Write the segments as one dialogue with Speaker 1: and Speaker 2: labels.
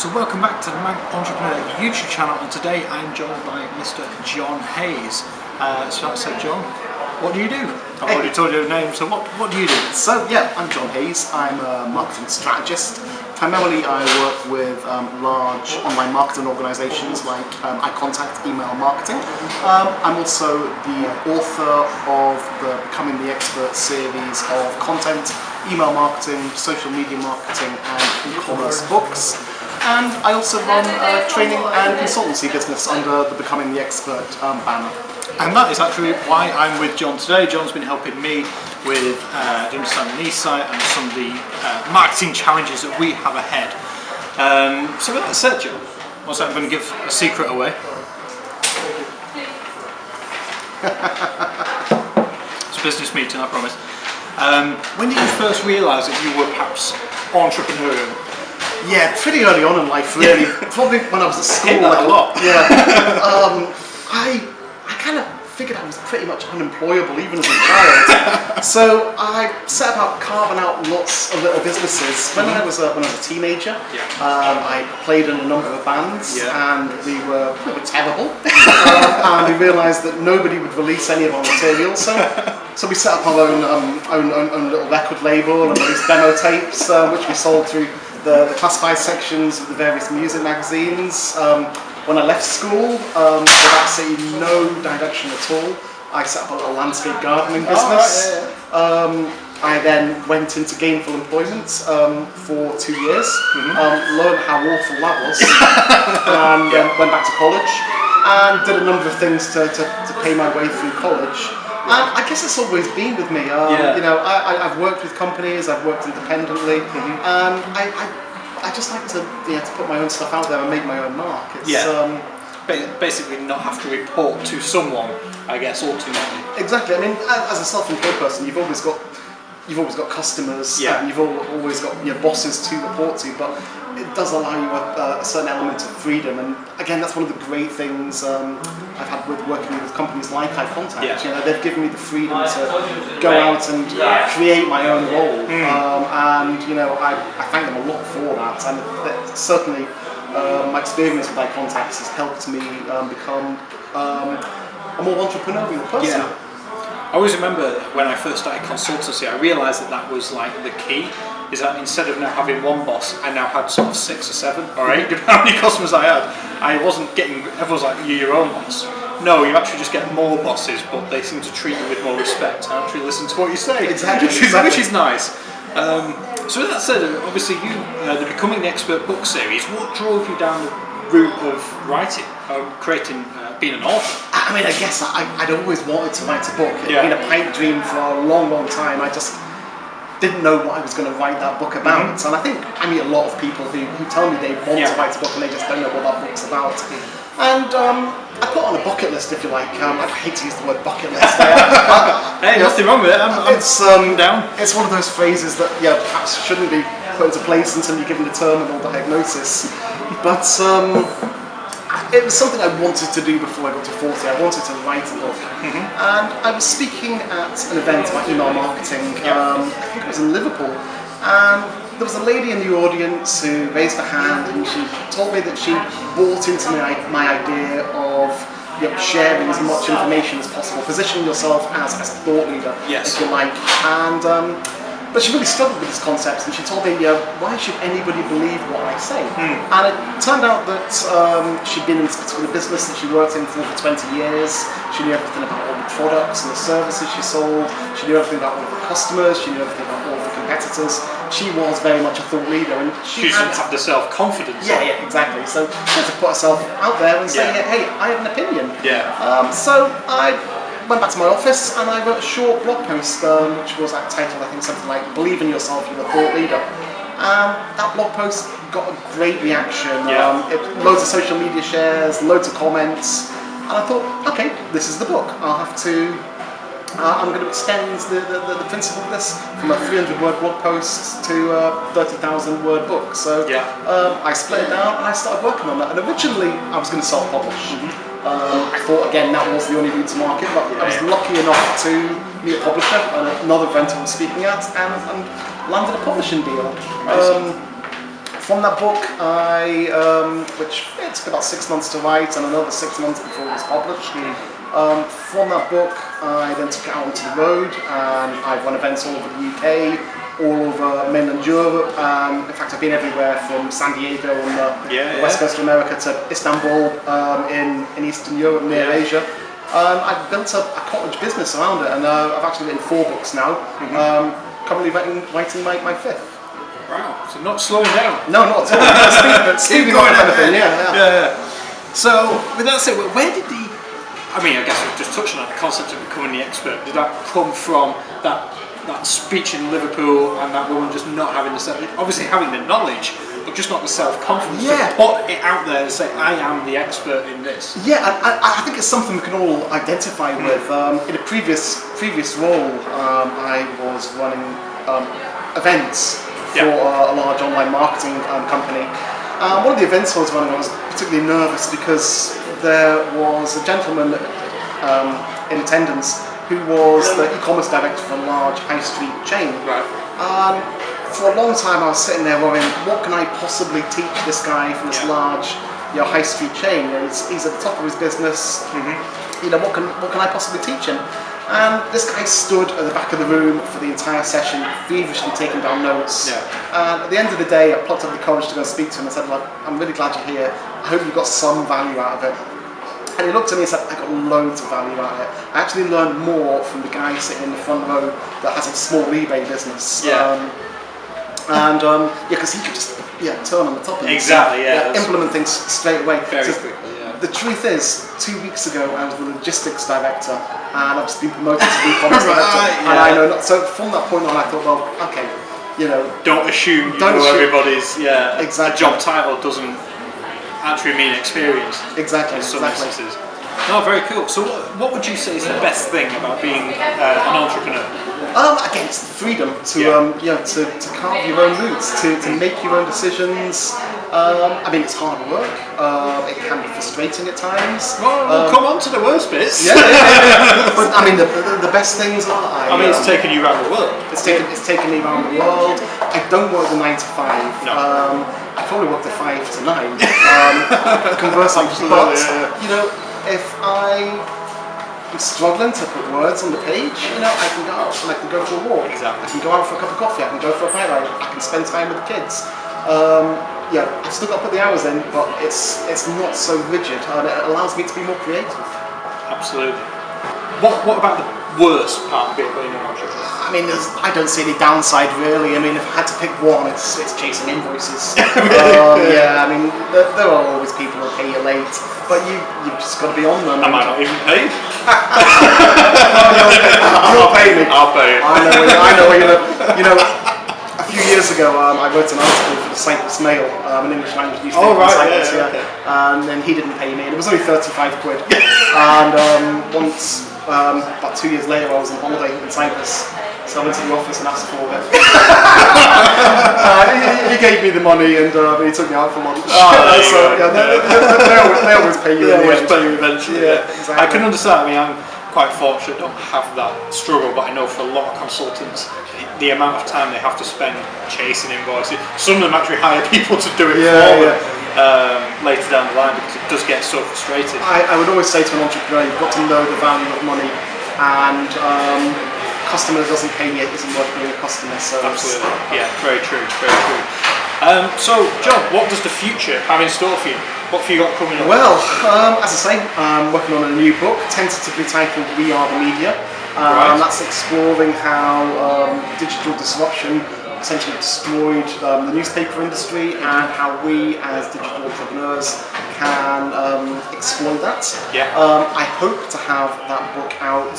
Speaker 1: So welcome back to the Manc Entrepreneurial YouTube channel, and today I'm joined by Mr. John Hayes. So John, what do you do? I've already told you your name, so what do you do?
Speaker 2: So yeah, I'm John Hayes. I'm a marketing strategist. Primarily I work with large online marketing organisations like iContact Email Marketing. I'm also the author of the Becoming the Expert series of content, email marketing, social media marketing and e-commerce books. And I also run a training and consultancy business under the Becoming the Expert banner.
Speaker 1: And that is actually why I'm with John today. John's been helping me with the Understanding These site and some of the marketing challenges that we have ahead. So with that said, John, what's that? I'm going to give a secret away. It's a business meeting, I promise. When did you first realise that you were perhaps entrepreneurial?
Speaker 2: Yeah, pretty early on in life, really. Probably when I was at school.
Speaker 1: A lot.
Speaker 2: Yeah. I kind of figured I was pretty much unemployable even as a child. So I set about carving out lots of little businesses. When I was a teenager, I played in a number of bands, and we were terrible. And we realised that nobody would release any of our material, so we set up our own little record label and released demo tapes, which we sold through the classified sections of the various music magazines. When I left school, with absolutely no direction at all, I set up a little landscape gardening business. I then went into gainful employment for 2 years, learned how awful that was, and went back to college and did a number of things to pay my way through college. And I guess it's always been with me. You know, I've worked with companies, I've worked independently, and I just like to put my own stuff out there and make my own mark. It's,
Speaker 1: basically not have to report to someone, I guess, ultimately.
Speaker 2: Exactly. I mean, as a self-employed person, you've always got customers, and you've always got bosses to report to, but it does allow you a certain element of freedom. And again, that's one of the great things I've had with working with companies like iContact. You know, they've given me the freedom to go out and create my own role, and I thank them a lot for that. And certainly, my experience with iContact has helped me become a more entrepreneurial person.
Speaker 1: I always remember when I first started consultancy, I realised that was like the key, is that instead of now having one boss, I now had sort of 6 or 7 or 8, depending on how many customers I had. I wasn't getting, everyone's like, you're your own boss. No, you actually just get more bosses, but they seem to treat you with more respect and actually listen to what you say.
Speaker 2: Exactly.
Speaker 1: Which is nice. So with that said, obviously the Becoming the Expert book series, what drove you down the route of writing, creating, being an author?
Speaker 2: I mean, I guess I'd always wanted to write a book. It had been a pipe dream for a long, long time. I just didn't know what I was going to write that book about. And I think I meet a lot of people who tell me they want to write a book and they just don't know what that book's about. And I put on a bucket list, if you like. I hate to use the word bucket list.
Speaker 1: Hey, nothing wrong with it.
Speaker 2: It's
Speaker 1: down.
Speaker 2: It's one of those phrases that perhaps shouldn't be put into place until you're given the terminal diagnosis. But it was something I wanted to do before I got to 40. I wanted to write a book. And I was speaking at an event about email marketing, I think it was in Liverpool, and there was a lady in the audience who raised her hand and she told me that she bought into my idea of sharing as much information as possible, positioning yourself as a thought leader, if you like. And but she really struggled with these concepts, and she told me, why should anybody believe what I say? And it turned out that she'd been in this particular business that she worked in for 20 years. She knew everything about all the products and the services she sold. She knew everything about all the customers. She knew everything about all the competitors. She was very much a thought leader, and
Speaker 1: she didn't have the self-confidence.
Speaker 2: Yeah, exactly. So she had to put herself out there and say, hey, I have an opinion. So I went back to my office and I wrote a short blog post which was titled, I think, something like "Believe in Yourself, You're a Thought Leader." That blog post got a great reaction. Loads of social media shares, loads of comments, and I thought, okay, this is the book. I'm going to extend the principle of this from a 300-word blog post to a 30,000-word book. So I split it down and I started working on that. And originally I was going to self-publish. I thought, again, that was the only route to market, but I was lucky enough to meet a publisher and another event I was speaking at and landed a publishing deal. From that book, which it took about 6 months to write and another 6 months before it was published. From that book, I then took it out onto the road, and I've run events all over the UK, all over mainland Europe. In fact, I've been everywhere from San Diego on the west coast of America to Istanbul in Eastern Europe, near Asia. I've built a cottage business around it, and I've actually written 4 books now. Currently writing my 5th.
Speaker 1: Wow, so not slowing down.
Speaker 2: No, not at all. Speaking of kind of thing, yeah.
Speaker 1: So, with that said, where did I mean, I guess we've just touched on that, the concept of becoming the expert. Did that come from that speech in Liverpool and that woman just not having obviously having the knowledge, but just not the self-confidence to put it out there and say, I am the expert in this?
Speaker 2: Yeah, I think it's something we can all identify with. In a previous role, I was running events for a large online marketing company. One of the events I was running, I was particularly nervous because there was a gentleman in attendance who was the e-commerce director for a large high street chain.
Speaker 1: Right.
Speaker 2: For a long time I was sitting there worrying, what can I possibly teach this guy from this large high street chain? He's at the top of his business. What can I possibly teach him? And this guy stood at the back of the room for the entire session, feverishly taking down notes. And at the end of the day, I plucked up the courage to go and speak to him and said, look, I'm really glad you're here. I hope you got some value out of it. And he looked at me and said, I got loads of value out of it. I actually learned more from the guy sitting in the front row that has a small eBay business. Because he could just turn on the topic.
Speaker 1: Exactly,
Speaker 2: implement things straight away.
Speaker 1: Very quickly.
Speaker 2: The truth is, 2 weeks ago I was the logistics director, and I've just been promoted to the e-commerce director. And I know, so from that point on, I thought, well, okay,
Speaker 1: don't assume you know everybody's job title doesn't actually mean experience.
Speaker 2: Exactly.
Speaker 1: In some instances. No, very cool. So, what would you say is the best thing about being an entrepreneur?
Speaker 2: Again, it's the freedom to carve your own routes, to make your own decisions. I mean, it's hard work. It can be frustrating at times.
Speaker 1: Well, come on to the worst bits.
Speaker 2: But I mean, the best things are.
Speaker 1: I mean, it's taken you around the world.
Speaker 2: It's taken me around the world. I don't work the 9 to 5.
Speaker 1: No.
Speaker 2: I probably work the 5 to 9. Conversely, but if I'm struggling to put words on the page, I can go out and I can go for a walk.
Speaker 1: Exactly.
Speaker 2: I can go out for a cup of coffee. I can go for a bike ride. I can spend time with the kids. I've still got to put the hours in, but it's not so rigid, and it allows me to be more creative.
Speaker 1: Absolutely. What about the worst part of being an entrepreneur?
Speaker 2: I mean, I don't see any downside really. I mean, if I had to pick one, it's chasing invoices. I mean, there are always people who pay you late, but you've just got to be on them.
Speaker 1: Am I not even paid?
Speaker 2: You'll pay me.
Speaker 1: I'll pay you.
Speaker 2: I know where you live. A few years ago, I wrote an article for the Cyprus Mail, an English language newspaper in Cyprus, and then he didn't pay me, and it was only 35 quid. And once, about 2 years later, I was on holiday in Cyprus, so I went to the office and asked for it. He gave me the money, and he took me out for lunch. They always pay you.
Speaker 1: They always pay you eventually.
Speaker 2: Exactly.
Speaker 1: I can understand. I mean, I'm quite fortunate, don't have that struggle, but I know for a lot of consultants, the amount of time they have to spend chasing invoices. Some of them actually hire people to do it for them later down the line, because it does get so frustrating.
Speaker 2: I would always say to an entrepreneur, you've got to know the value of money, and customer that doesn't pay you isn't worth being a customer. So
Speaker 1: absolutely, very true, very true. So, John, what does the future have in store for you? What have you got coming up?
Speaker 2: Well, as I say, I'm working on a new book, tentatively titled We Are the Media. That's exploring how digital disruption essentially destroyed the newspaper industry, and how we as digital entrepreneurs can exploit that. I hope to have that book out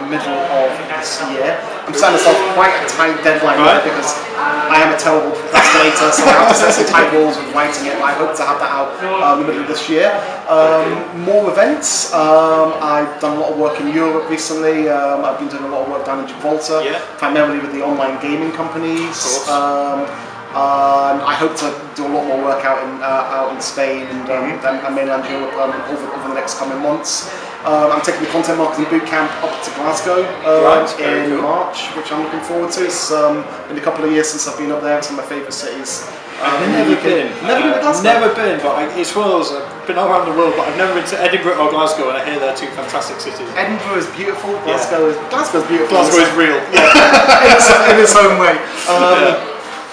Speaker 2: middle of this year. I'm setting myself quite a tight deadline there because I am a terrible procrastinator, so I have to set some tight goals with writing it, but I hope to have that out in the middle of this year. More events. I've done a lot of work in Europe recently. I've been doing a lot of work down in Gibraltar, primarily with the online gaming companies. I hope to do a lot more work out in Spain and mainland Europe over the next coming months. I'm taking the content marketing bootcamp up to Glasgow in March, which I'm looking forward to. It's been a couple of years since I've been up there. It's one of my favourite cities.
Speaker 1: I've never been. Never been, but it's one of those. I've been all around the world, but I've never been to Edinburgh or Glasgow, and I hear they're two fantastic cities.
Speaker 2: Edinburgh is beautiful. Glasgow's beautiful.
Speaker 1: Glasgow is real.
Speaker 2: In its own way.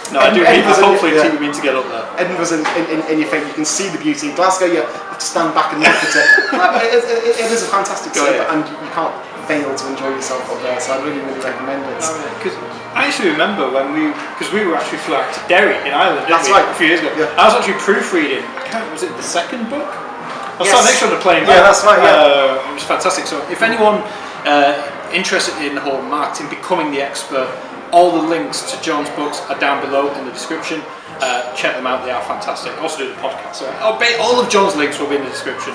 Speaker 1: No, I do. Hopefully, you mean to get up there.
Speaker 2: Edinburgh's in your favour. You can see the beauty. Glasgow, you have to stand back and look at it. It is a fantastic city, and you can't fail to enjoy yourself up there. So I really recommend it.
Speaker 1: Because I actually remember because we were actually flew out to Derry in Ireland,
Speaker 2: That's right.
Speaker 1: a few years ago. Yeah. I was actually proofreading. Was it the second book? I was next on the plane.
Speaker 2: Yeah, that's right.
Speaker 1: It was fantastic. So if anyone interested in the whole marketing, becoming the expert, all the links to John's books are down below in the description. Check them out; they are fantastic. Also do the podcast. So all of John's links will be in the description.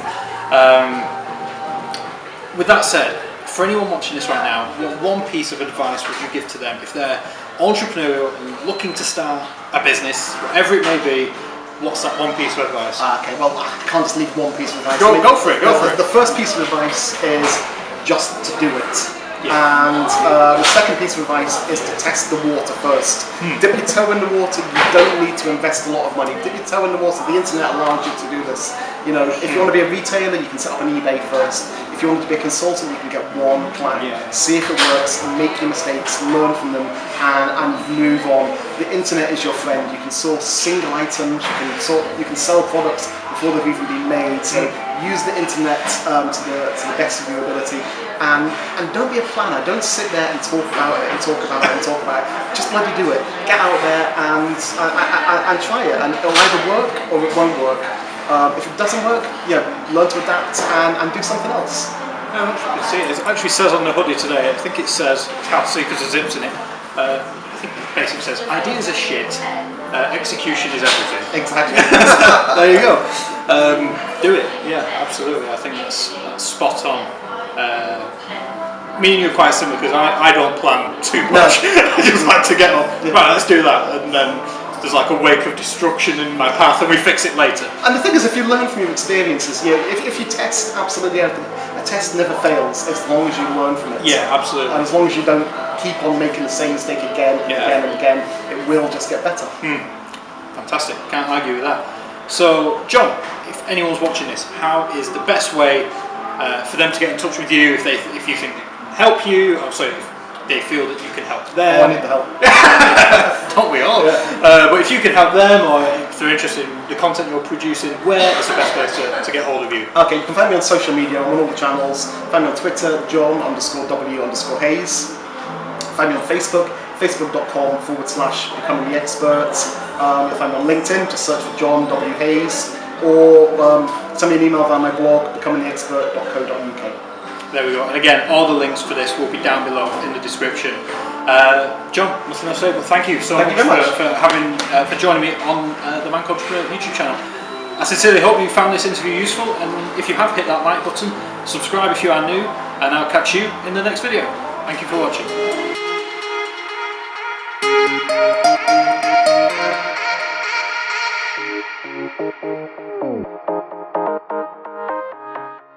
Speaker 1: With that said, for anyone watching this right now, what one piece of advice would you give to them if they're entrepreneurial and looking to start a business, whatever it may be? What's that one piece of advice?
Speaker 2: Okay, well, I can't just leave one piece of advice.
Speaker 1: Go for it.
Speaker 2: The first piece of advice is just to do it.
Speaker 1: Yeah.
Speaker 2: And the second piece of advice is to test the water first. Dip your toe in the water. You don't need to invest a lot of money. Dip your toe in the water. The internet allows you to do this. You know, if you want to be a retailer, you can set up an eBay first. If you want to be a consultant, you can get one client. Yeah. See if it works, make your mistakes, learn from them, and move on. The internet is your friend. You can source single items. You can sell products before they've even been made. So use the internet to the best of your ability. And don't be a planner. Don't sit there and talk about it and talk about it and talk about it. Just bloody do it. Get out there and try it. And it'll either work or it won't work. If it doesn't work, learn to adapt and do something else.
Speaker 1: See, it actually says on the hoodie today. I think it says, can't see because the zips in it. I think it basically says, ideas are shit. Execution is everything.
Speaker 2: Exactly.
Speaker 1: There you go. Do it. Yeah, absolutely. I think that's spot on. Me and you are quite similar because I don't plan too much. I just like to get on. Right, let's do that, and then there's like a wake of destruction in my path, and we fix it later.
Speaker 2: And the thing is, if you learn from your experiences, if you test absolutely everything, a test never fails as long as you learn from it.
Speaker 1: Yeah, absolutely.
Speaker 2: And as long as you don't keep on making the same mistake again and again and again, it will just get better.
Speaker 1: Fantastic. Can't argue with that. So, John, if anyone's watching this, how is the best way for them to get in touch with you if you think they can help you? Or sorry, if they feel that you can help them.
Speaker 2: Oh, I need the help.
Speaker 1: Don't we all? Yeah. But if you can help them, or if they're interested in the content you're producing, where is the best place to get hold of you?
Speaker 2: Okay, you can find me on social media. I'm on all the channels. Find me on Twitter, John_W_Hayes. Find me on Facebook, facebook.com/becoming the expert. You'll find me on LinkedIn, just search for John W. Hayes, or send me an email via my blog, becomingtheexpert.co.uk.
Speaker 1: There we go. And again, all the links for this will be down below in the description. John, nothing else to say, but thank you so much for joining me on the Manc Entrepreneurial YouTube channel. I sincerely hope you found this interview useful, and if you have, hit that like button, subscribe if you are new, and I'll catch you in the next video. Thank you for watching.